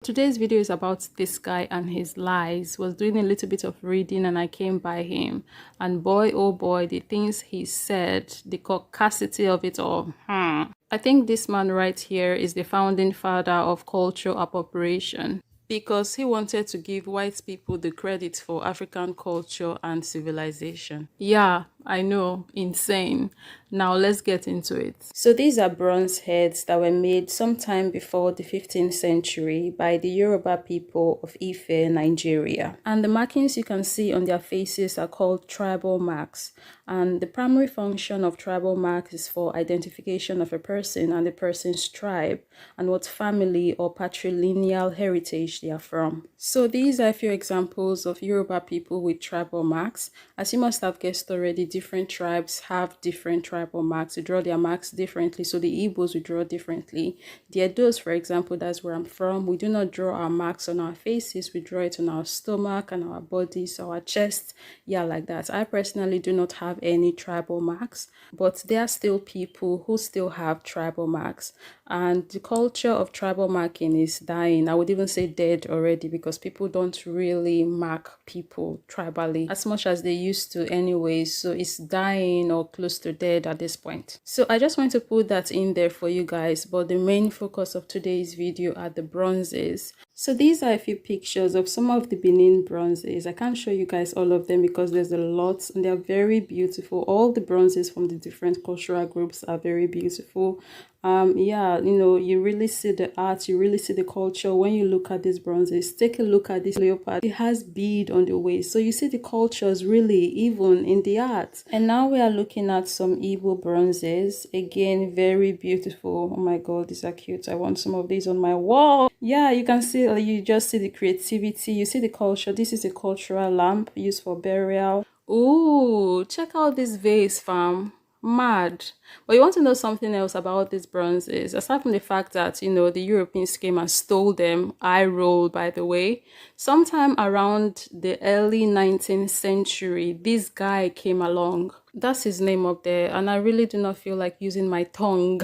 Today's video is about this guy and his lies. Was doing a little bit of reading and I came by him, and boy oh boy, the things he said, the caucasity of it all. I think this man right here is the founding father of cultural appropriation, because he wanted to give white people the credit for African culture and civilization. Yeah, I know, insane. Now let's get into it. So these are bronze heads that were made sometime before the 15th century by the Yoruba people of Ife, Nigeria. And the markings you can see on their faces are called tribal marks. And the primary function of tribal marks is for identification of a person and the person's tribe and what family or patrilineal heritage they are from. So these are a few examples of Yoruba people with tribal marks. As you must have guessed already, different tribes have different tribal marks. They draw their marks differently. So the Igbos will draw differently. The Edos, for example, that's where I'm from, we do not draw our marks on our faces. We draw it on our stomach and our bodies, our chest. Yeah, like that. I personally do not have any tribal marks, but there are still people who still have tribal marks. And the culture of tribal marking is dying. I would even say dead already, because people don't really mark people tribally as much as they used to anyways. So it's dying or close to dead at this point. So I just want to put that in there for you guys, but the main focus of today's video are the bronzes. So these are a few pictures of some of the Benin bronzes. I can't show you guys all of them because there's a lot and they're very beautiful. All the bronzes from the different cultural groups are very beautiful. Yeah, you know, you really see the art, you really see the culture when you look at these bronzes. Take a look at this leopard. It has bead on the waist, so you see the cultures really even in the art. And now we are looking at some Igbo bronzes. Again, very beautiful. Oh my god, these are cute. I want some of these on my wall. Yeah, you can see, you just see the creativity, you see the culture. This is a cultural lamp used for burial. Ooh, check out this vase, fam. Mad. But you want to know something else about these bronzes? Aside from the fact that, you know, the Europeans came and stole them, I roll, by the way, sometime around the early 19th century, this guy came along. That's his name up there, and I really do not feel like using my tongue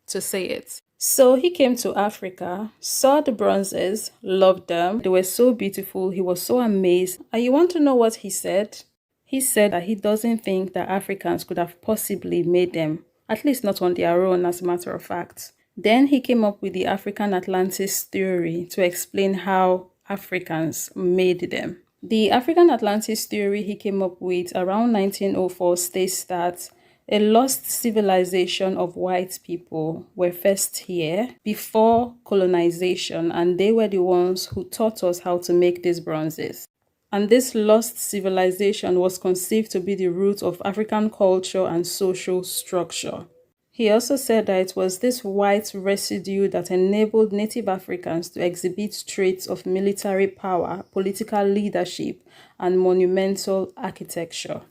to say it. So he came to Africa, saw the bronzes, loved them. They were so beautiful. He was so amazed. And you want to know what he said? He said that he doesn't think that Africans could have possibly made them, at least not on their own, as a matter of fact. Then he came up with the African Atlantis theory to explain how Africans made them. The African Atlantis theory he came up with around 1904 states that a lost civilization of white people were first here before colonization, and they were the ones who taught us how to make these bronzes. And this lost civilization was conceived to be the root of African culture and social structure. He also said that it was this white residue that enabled Native Africans to exhibit traits of military power, political leadership, and monumental architecture.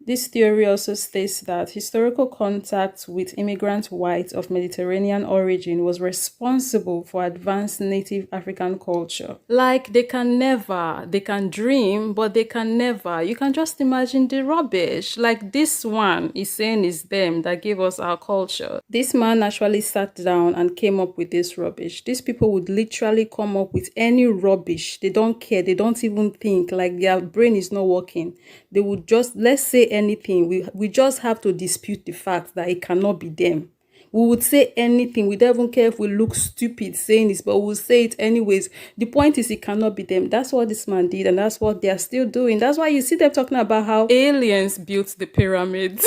This theory also states that historical contact with immigrant whites of Mediterranean origin was responsible for advanced native African culture. Like, they can dream, but they can never. You can just imagine the rubbish. Like, this one is saying it's them that gave us our culture. This man actually sat down and came up with this rubbish. These people would literally come up with any rubbish. They don't care. They don't even think. Like, their brain is not working. They would just, let's say anything, we just have to dispute the fact that it cannot be them. We would say anything. We don't even care if we look stupid saying this, but we'll say it anyways. The point is, it cannot be them. That's what this man did, and that's what they are still doing. That's why you see them talking about how aliens built the pyramids.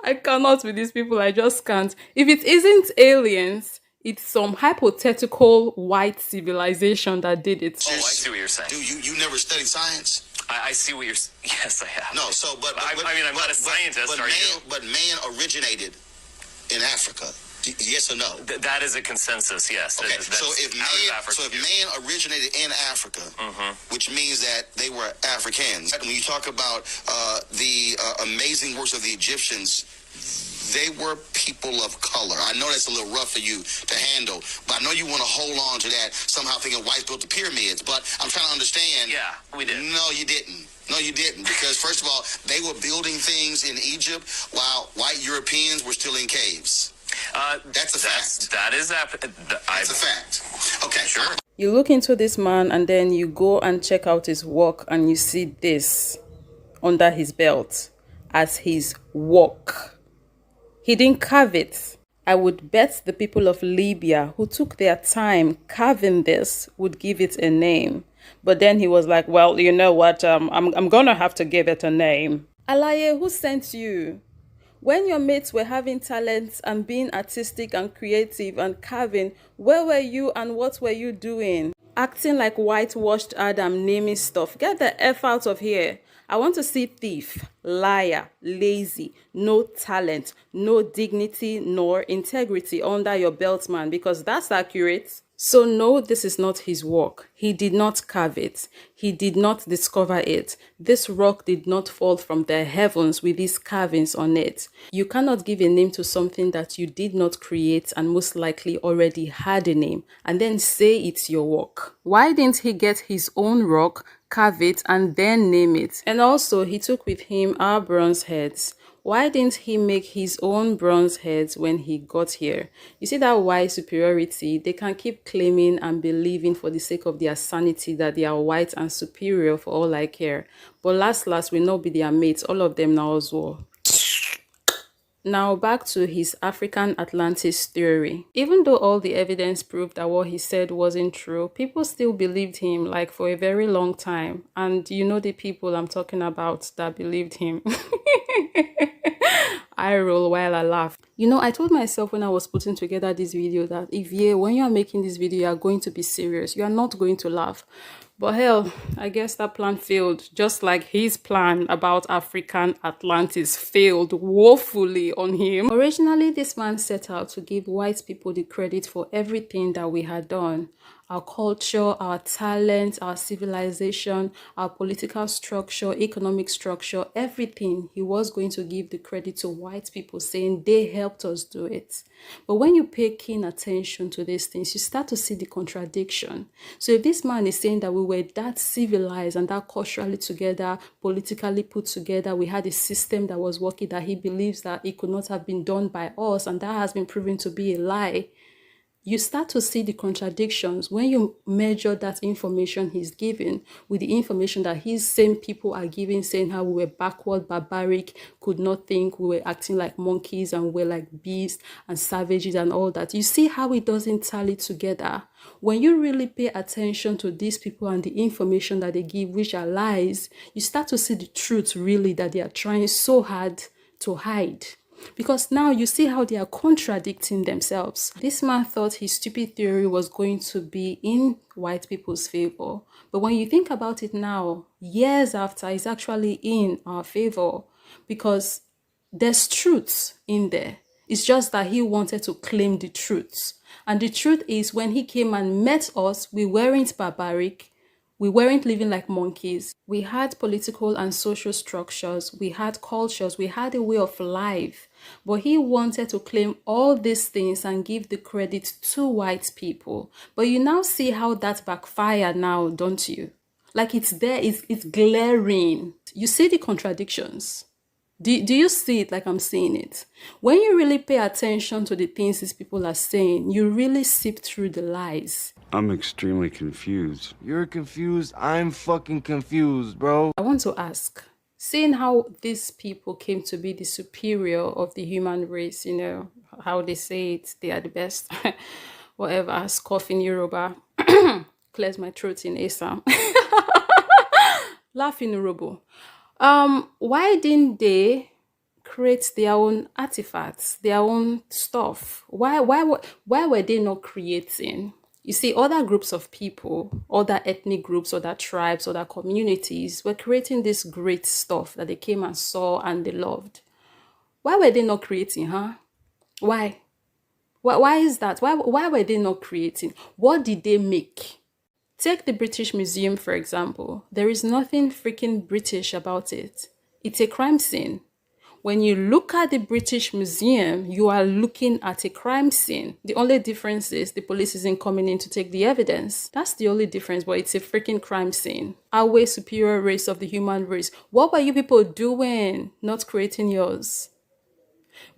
I cannot with these people. I just can't. If it isn't aliens, it's some hypothetical white civilization that did it. Oh, I see what you're saying. Dude, you never studied science? I see what you're... Yes, I have. No, so, but I mean, I'm not a scientist, are you? But man originated in Africa. Yes or no? That is a consensus, yes. Okay, so if man originated in Africa, which means that they were Africans. When you talk about the amazing works of the Egyptians, they were people of color. I know that's a little rough for you to handle, but I know you want to hold on to that, somehow thinking whites built the pyramids, but I'm trying to understand. Yeah, we did. No, you didn't. No, you didn't. Because, first of all, they were building things in Egypt while white Europeans were still in caves. That's a fact. That's a fact. Okay. Sure. You look into this man and then you go and check out his work and you see this under his belt as his work. He didn't carve it. I would bet the people of Libya who took their time carving this would give it a name. But then he was like, well, you know what, I'm gonna have to give it a name. Alaye, who sent you? When your mates were having talents and being artistic and creative and carving, where were you and what were you doing? Acting like whitewashed Adam, naming stuff. Get the F out of here. I want to see thief, liar, lazy, no talent, no dignity nor integrity under your belt, man, because that's accurate. So no, this is not his work. He did not carve it. He did not discover it. This rock did not fall from the heavens with these carvings on it. You cannot give a name to something that you did not create and most likely already had a name and then say it's your work. Why didn't he get his own rock, carve it, and then name it? And also, he took with him our bronze heads. Why didn't he make his own bronze heads when he got here? You see that white superiority? They can keep claiming and believing for the sake of their sanity that they are white and superior for all I care. But last will not be their mates, all of them now as well. Now back to his African Atlantis theory. Even though all the evidence proved that what he said wasn't true, people still believed him like for a very long time. And you know the people I'm talking about that believed him. I roll while I laugh. You know, I told myself when I was putting together this video that when you are making this video, you are going to be serious. You are not going to laugh. But hell, I guess that plan failed, just like his plan about African Atlantis failed woefully on him. Originally, this man set out to give white people the credit for everything that we had done. Our culture, our talent, our civilization, our political structure, economic structure, everything. He was going to give the credit to white people, saying they helped us do it. But when you pay keen attention to these things, you start to see the contradiction. So if this man is saying that we were that civilized and that culturally together, politically put together, we had a system that was working, that he believes that it could not have been done by us, and that has been proven to be a lie, you start to see the contradictions when you measure that information he's giving with the information that his same people are giving, saying how we were backward, barbaric, could not think, we were acting like monkeys and we're like beasts and savages and all that. You see how it doesn't tally together. When you really pay attention to these people and the information that they give, which are lies, you start to see the truth really that they are trying so hard to hide. Because now you see how they are contradicting themselves. This man thought his stupid theory was going to be in white people's favor. But when you think about it now, years after, it's actually in our favor. Because there's truth in there. It's just that he wanted to claim the truth. And the truth is, when he came and met us, we weren't barbaric. We weren't living like monkeys. We had political and social structures. We had cultures. We had a way of life. But he wanted to claim all these things and give the credit to white people. But you now see how that backfired now, don't you? Like it's there, it's glaring. You see the contradictions. Do you see it like I'm seeing it? When you really pay attention to the things these people are saying, you really sift through the lies. I'm extremely confused. You're confused? I'm fucking confused, bro. I want to ask, seeing how these people came to be the superior of the human race, you know, how they say it, they are the best, whatever, scoff in Yoruba, clears my throat in Asa, laugh in Urobo. Why didn't they create their own artifacts, their own stuff? Why were they not creating? You see, other groups of people, other ethnic groups, other tribes, other communities were creating this great stuff that they came and saw and they loved. Why were they not creating, huh? Why? Why is that? Why were they not creating? What did they make? Take the British Museum, for example. There is nothing freaking British about it. It's a crime scene. When you look at the British Museum, you are looking at a crime scene. The only difference is the police isn't coming in to take the evidence. That's the only difference, but it's a freaking crime scene. Our way superior race of the human race. What were you people doing? Not creating yours.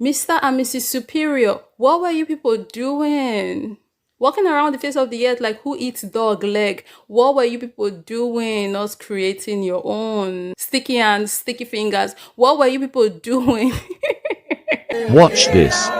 Mr. and Mrs. Superior, what were you people doing? Walking around the face of the earth like who eats dog leg? What were you people doing? Not creating your own sticky hands, sticky fingers. What were you people doing? Watch this.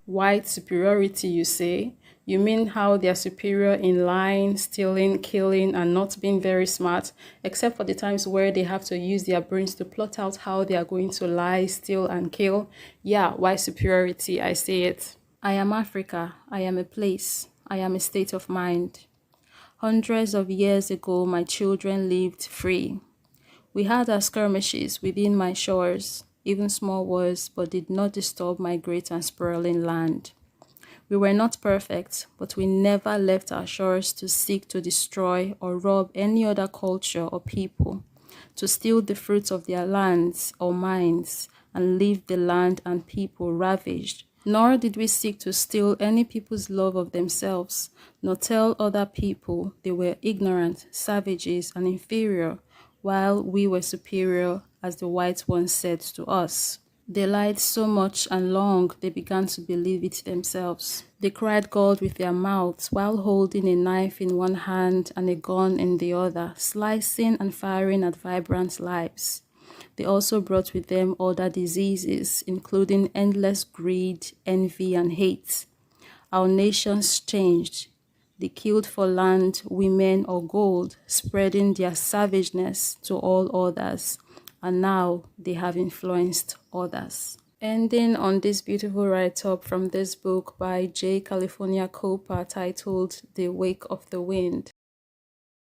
White superiority, you say? You mean how they are superior in lying, stealing, killing, and not being very smart, except for the times where they have to use their brains to plot out how they are going to lie, steal, and kill? Yeah, white superiority, I say it. I am Africa. I am a place. I am a state of mind. Hundreds of years ago, my children lived free. We had our skirmishes within my shores, even small wars, but did not disturb my great and sprawling land. We were not perfect, but we never left our shores to seek to destroy or rob any other culture or people, to steal the fruits of their lands or mines, and leave the land and people ravaged. Nor did we seek to steal any people's love of themselves, nor tell other people they were ignorant, savages, and inferior, while we were superior, as the white ones said to us. They lied so much and long they began to believe it themselves. They cried God with their mouths while holding a knife in one hand and a gun in the other, slicing and firing at vibrant lives. They also brought with them other diseases, including endless greed, envy, and hate. Our nations changed. They killed for land, women, or gold, spreading their savageness to all others. And now they have influenced others. Ending on this beautiful write-up from this book by J. California Cooper titled The Wake of the Wind.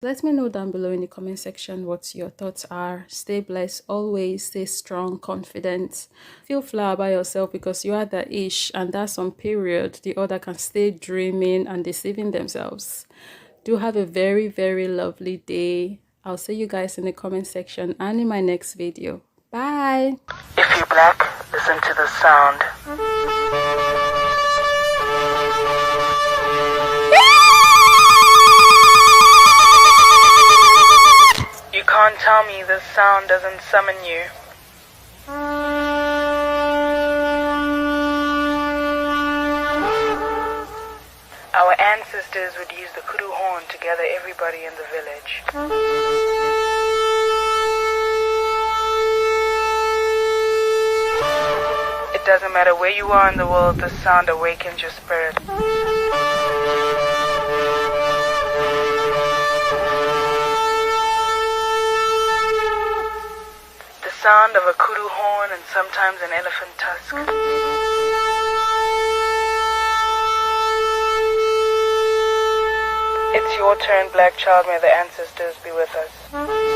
Let me know down below in the comment section what your thoughts are. Stay blessed, always stay strong, confident. Feel flower by yourself because you are the ish and that's on period. The other can stay dreaming and deceiving themselves. Do have a very, very lovely day. I'll see you guys in the comment section and in my next video. Bye! If you're black, listen to the sound. You can't tell me this sound doesn't summon you. Our ancestors would use the kudu horn to gather everybody in the village. It doesn't matter where you are in the world, the sound awakens your spirit. The sound of a kudu horn and sometimes an elephant tusk. It's your turn, black child. May the ancestors be with us.